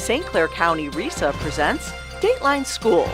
St. Clair County RESA presents Dateline Schools,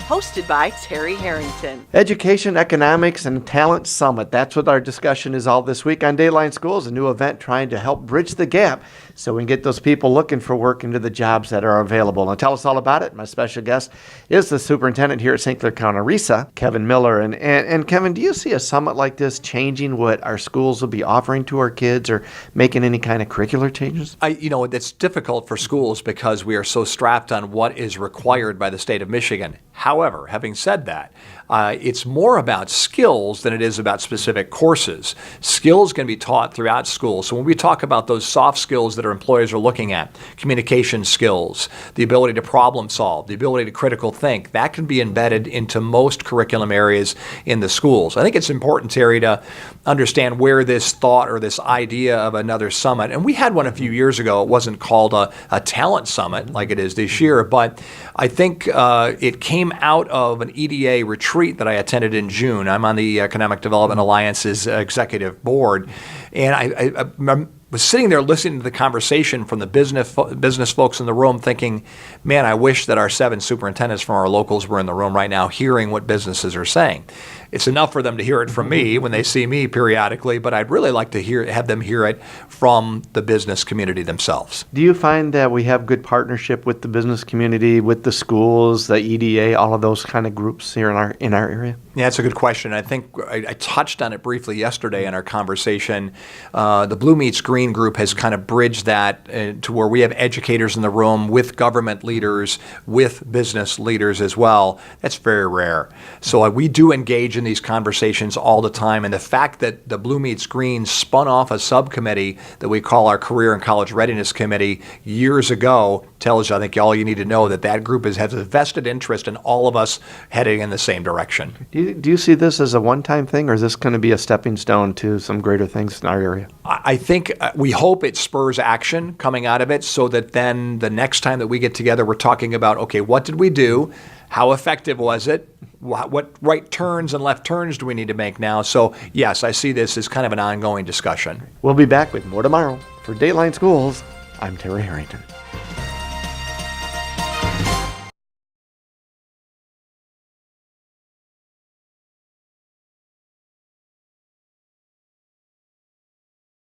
hosted by Terry Harrington. Education, Economics, and Talent Summit. That's what our discussion is all this week on Dateline Schools, a new event trying to help bridge the gap so we can get those people looking for work into the jobs that are available. And to tell us all about it, my special guest is the superintendent here at St. Clair County RESA, Kevin Miller. And Kevin, do you see a summit like this changing what our schools will be offering to our kids or making any kind of curricular changes? It's difficult for schools because we are so strapped on what is required by the state of Michigan. However, having said that, it's more about skills than it is about specific courses. Skills can be taught throughout school. So when we talk about those soft skills that our employers are looking at, communication skills, the ability to problem solve, the ability to critical think, that can be embedded into most curriculum areas in the schools. I think it's important, Terry, to understand where this thought or this idea of another summit, and we had one a few years ago. It wasn't called a talent summit like it is this year, but I think it came out of an EDA retreat that I attended in June. I'm on the Economic Development Alliance's executive board, and I was sitting there listening to the conversation from the business folks in the room thinking, man, I wish that our 7 superintendents from our locals were in the room right now hearing what businesses are saying. It's enough for them to hear it from me when they see me periodically, but I'd really like to have them hear it from the business community themselves. Do you find that we have good partnership with the business community, with the schools, the EDA, all of those kind of groups here in our area? Yeah, that's a good question. I think I touched on it briefly yesterday in our conversation. The Blue Meets Green group has kind of bridged that to where we have educators in the room with government leaders, with business leaders as well. That's very rare. So we do engage in these conversations all the time. And the fact that the Blue Meets Green spun off a subcommittee that we call our Career and College Readiness Committee years ago tells you, I think, all you need to know that group has a vested interest in all of us heading in the same direction. Do you see this as a one-time thing, or is this going to be a stepping stone to some greater things in our area? I think we hope it spurs action coming out of it so that then the next time that we get together, we're talking about, okay, what did we do? How effective was it? What right turns and left turns do we need to make now? So, yes, I see this as kind of an ongoing discussion. We'll be back with more tomorrow. For Dateline Schools, I'm Terry Harrington.